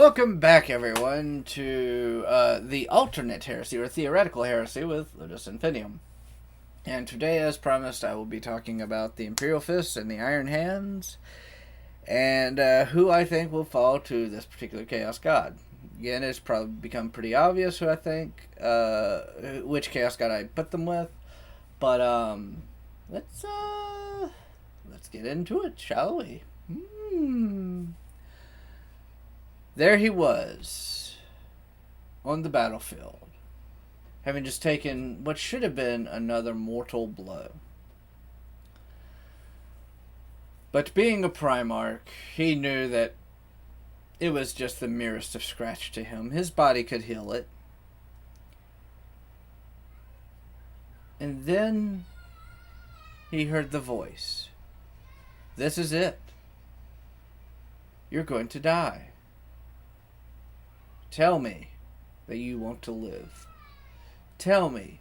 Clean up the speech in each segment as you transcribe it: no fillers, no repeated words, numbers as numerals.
Welcome back, everyone, to the alternate heresy, or theoretical heresy, with Ludus Infinium. And today, as promised, I will be talking about the Imperial Fists and the Iron Hands, and who I think will fall to this particular Chaos God. Again, it's probably become pretty obvious who I think, which Chaos God I put them with, but let's get into it, shall we? There he was, on the battlefield, having just taken what should have been another mortal blow. But being a Primarch, he knew that it was just the merest of scratch to him. His body could heal it. And then he heard the voice. This is it. You're going to die. Tell me that you want to live. Tell me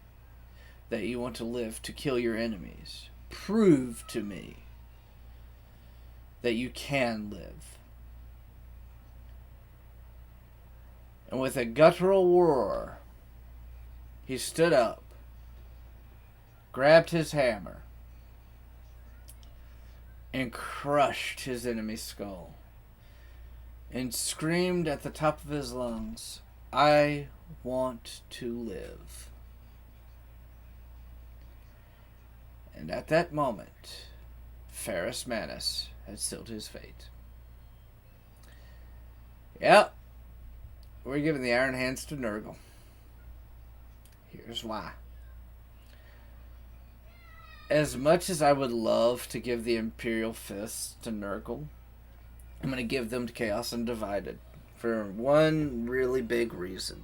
that you want to live to kill your enemies. Prove to me that you can live. And with a guttural roar, he stood up, grabbed his hammer, and crushed his enemy's skull. And screamed at the top of his lungs, I want to live. And at that moment, Ferrus Manus had sealed his fate. Yep, we're giving the Iron Hands to Nurgle. Here's why. As much as I would love to give the Imperial Fists to Nurgle, I'm going to give them to Chaos Undivided for one really big reason.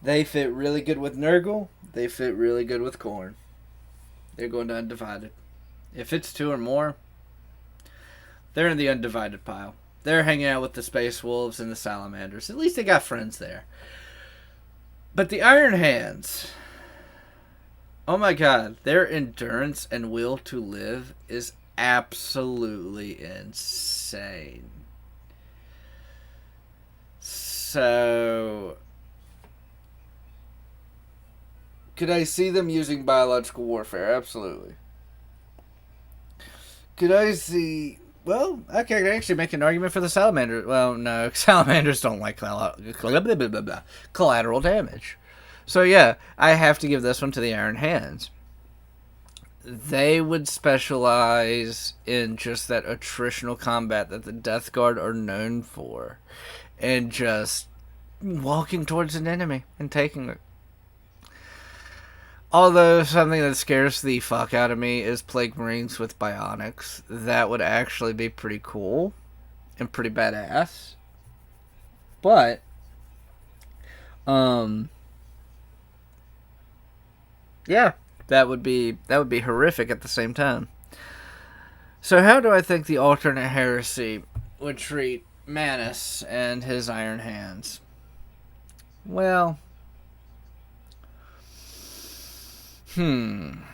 They fit really good with Nurgle. They fit really good with Khorne. They're going to Undivided. If it's two or more, they're in the Undivided pile. They're hanging out with the Space Wolves and the Salamanders. At least they got friends there. But the Iron Hands, oh my god, their endurance and will to live is absolutely insane. So, could I see them using biological warfare? Absolutely. Could I see... Well, I can actually make an argument for the Salamanders. Well, no, Salamanders don't like collateral damage. So yeah, I have to give this one to the Iron Hands. They would specialize in just that attritional combat that the Death Guard are known for. And just walking towards an enemy and taking it. Although something that scares the fuck out of me is Plague Marines with Bionics. That would actually be pretty cool and pretty badass. But, yeah. That would be horrific at the same time. So how do I think the alternate heresy would treat Manus and his Iron Hands? Well, if I'm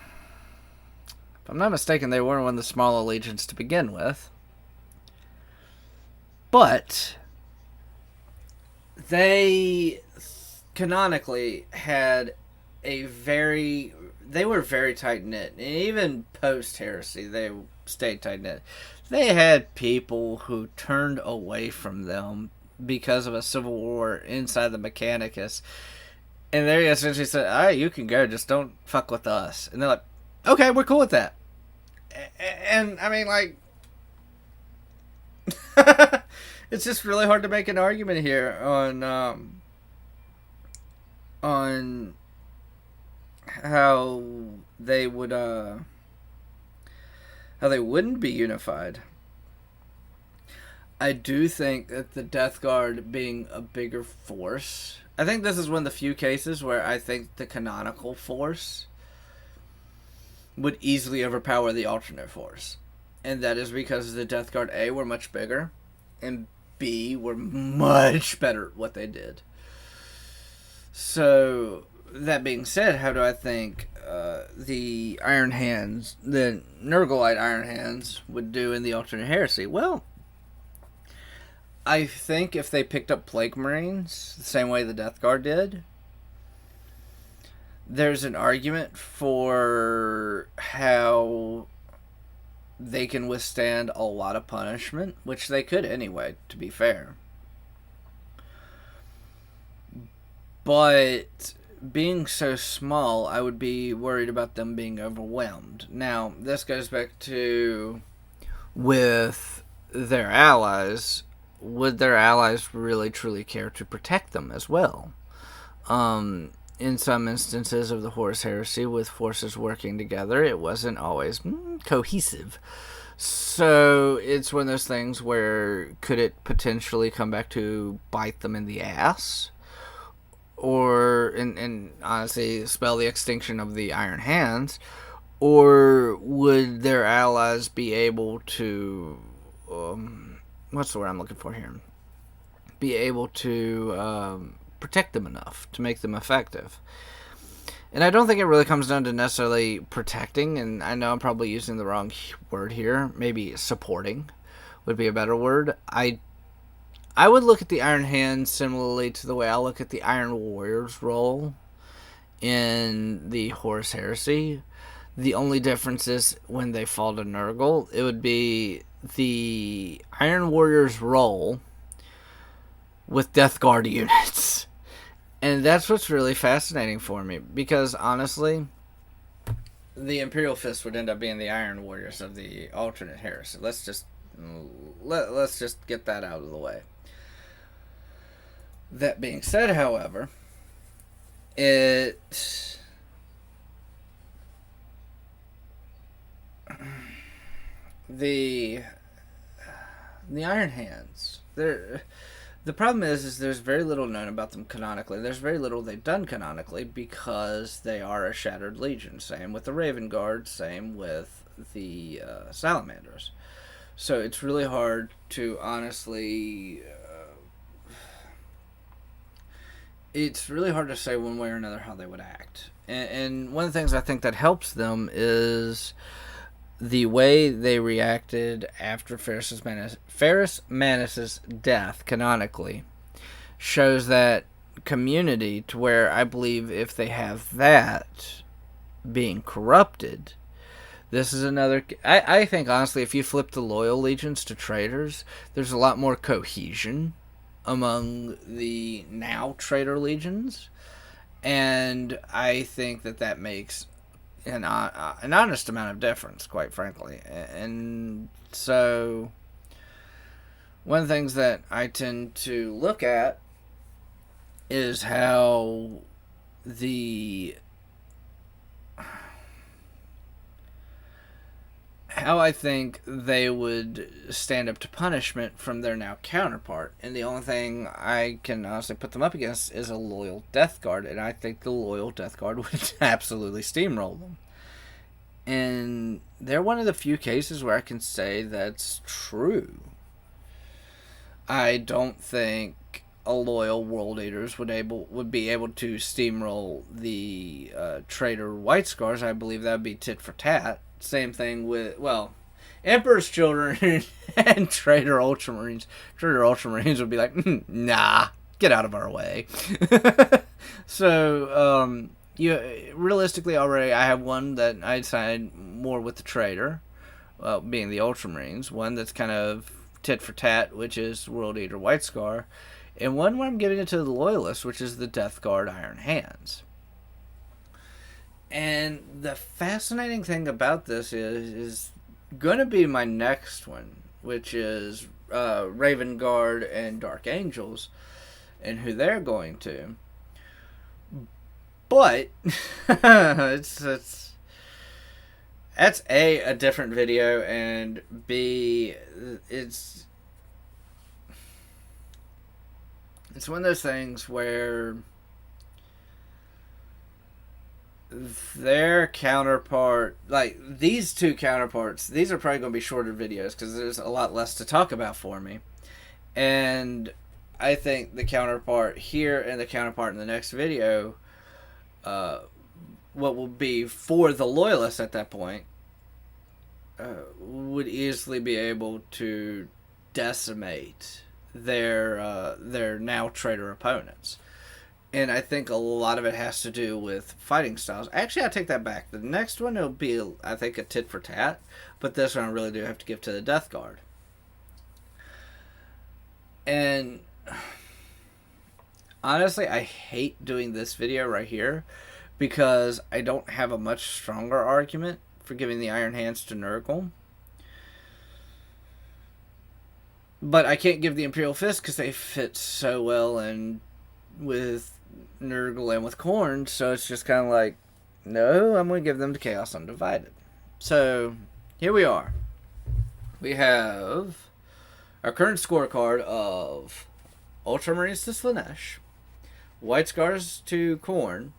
not mistaken, they were one of the smaller legions to begin with. But they canonically had they were very tight-knit. And even post-heresy, they stayed tight-knit. They had people who turned away from them because of a civil war inside the Mechanicus. And they essentially said, alright, you can go, just don't fuck with us. And they're like, okay, we're cool with that. And, I mean, like... it's just really hard to make an argument here on how they would how they wouldn't be unified. I do think that the Death Guard being a bigger force, I think this is one of the few cases where I think the canonical force would easily overpower the alternate force. And that is because the Death Guard A were much bigger and B were much better at what they did. So, that being said, how do I think the Iron Hands, the Nurgleite Iron Hands, would do in the alternate heresy? Well, I think if they picked up Plague Marines the same way the Death Guard did, there's an argument for how they can withstand a lot of punishment, which they could anyway, to be fair. But being so small, I would be worried about them being overwhelmed. Now, this goes back to with their allies. Would their allies really truly care to protect them as well? In some instances of the Horus Heresy, with forces working together, it wasn't always cohesive. So it's one of those things where could it potentially come back to bite them in the ass? Or, and honestly, spell the extinction of the Iron Hands? Or would their allies be able to... what's the word I'm looking for here? Be able to... protect them enough to make them effective. And I don't think it really comes down to necessarily protecting, and I know I'm probably using the wrong word here. Maybe supporting would be a better word. I would look at the Iron Hands similarly to the way I look at the Iron Warrior's role in the Horus Heresy. The only difference is when they fall to Nurgle, it would be the Iron Warrior's role with Death Guard units. And that's what's really fascinating for me, because honestly, the Imperial Fist would end up being the Iron Warriors of the alternate Heresy. Let's just get that out of the way. That being said, however, the Iron Hands, the problem is there's very little known about them canonically. There's very little they've done canonically because they are a Shattered Legion. Same with the Raven Guard, same with the Salamanders. So it's really hard to honestly... it's really hard to say one way or another how they would act. And one of the things I think that helps them is... the way they reacted after Ferrus Manus' death, canonically, shows that community to where I believe if they have that being corrupted, this is another... I think, honestly, if you flip the loyal legions to traitors, there's a lot more cohesion among the now traitor legions. And I think that makes... an honest amount of difference, quite frankly. And so one of the things that I tend to look at is how I think they would stand up to punishment from their now counterpart. And the only thing I can honestly put them up against is a loyal Death Guard. And I think the loyal Death Guard would absolutely steamroll them. And they're one of the few cases where I can say that's true. I don't think a loyal World Eaters would be able to steamroll the traitor White Scars. I believe that would be tit for tat. Same thing with, well, Emperor's Children and Traitor Ultramarines. Traitor Ultramarines would be like, nah, get out of our way. So, realistically already, I have one that I side more with the Traitor, being the Ultramarines. One that's kind of tit for tat, which is World Eater White Scar. And one where I'm giving it to the Loyalists, which is the Death Guard Iron Hands. And the fascinating thing about this is going to be my next one, which is Raven Guard and Dark Angels, and who they're going to. But that's A, a different video, and B, it's one of those things where their counterpart, like these two counterparts, these are probably going to be shorter videos because there's a lot less to talk about for me. And I think the counterpart here and the counterpart in the next video, what will be for the Loyalists at that point, would easily be able to decimate their now traitor opponents. And I think a lot of it has to do with fighting styles. Actually, I take that back. The next one will be, I think, a tit for tat. But this one I really do have to give to the Death Guard. And honestly, I hate doing this video right here because I don't have a much stronger argument for giving the Iron Hands to Nurgle. But I can't give the Imperial Fist because they fit so well and with Nurgle and with Khorne, so it's just kind of like, no, I'm going to give them to Chaos Undivided. So, here we are. We have our current scorecard of Ultramarines to Slaanesh, White Scars to Khorne,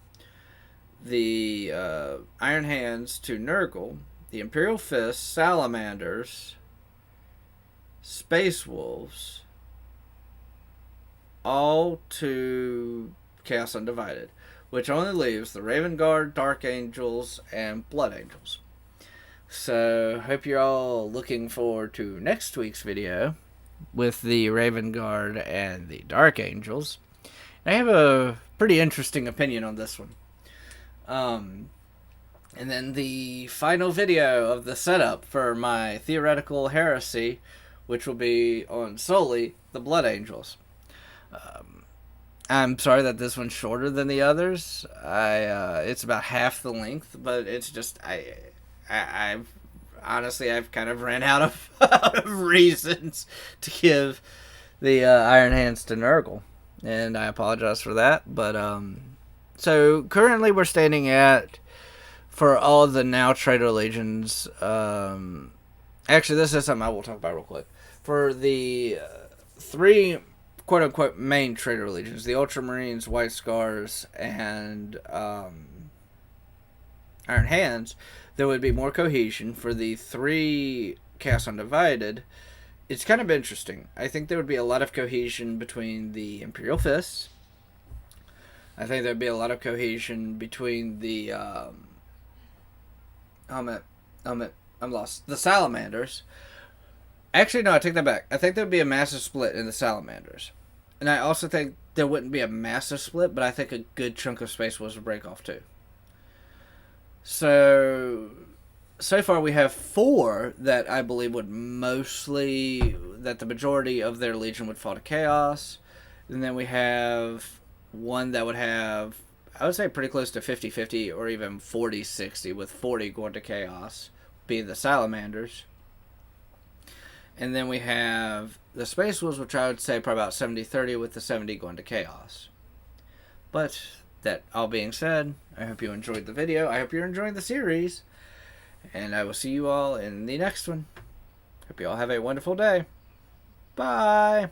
the Iron Hands to Nurgle, the Imperial Fist, Salamanders, Space Wolves, all to Chaos Undivided, which only leaves the Raven Guard, Dark Angels, and Blood Angels. So, hope you're all looking forward to next week's video with the Raven Guard and the Dark Angels. I have a pretty interesting opinion on this one. And then the final video of the setup for my theoretical heresy, which will be on solely the Blood Angels. I'm sorry that this one's shorter than the others. It's about half the length, but it's just I've honestly kind of ran out of reasons to give the Iron Hands to Nurgle, and I apologize for that. But so currently we're standing at, for all the now traitor legions. Actually, this is something I will talk about real quick. For the three quote-unquote main traitor legions, the Ultramarines, White Scars, and Iron Hands, there would be more cohesion. For the three Chaos Undivided, it's kind of interesting. I think there would be a lot of cohesion between the Imperial Fists. I think there would be a lot of cohesion between the I'm lost. The Salamanders. Actually, no, I take that back. I think there would be a massive split in the Salamanders. And I also think there wouldn't be a massive split, but I think a good chunk of Space Wolves would break off too. So far we have 4 that I believe would mostly, that the majority of their legion would fall to Chaos. And then we have 1 that would have, I would say, pretty close to 50-50 or even 40-60, with 40 going to Chaos, being the Salamanders. And then we have the Space Wolves, which I would say probably about 70-30, with the 70 going to Chaos. But that all being said, I hope you enjoyed the video. I hope you're enjoying the series. And I will see you all in the next one. Hope you all have a wonderful day. Bye.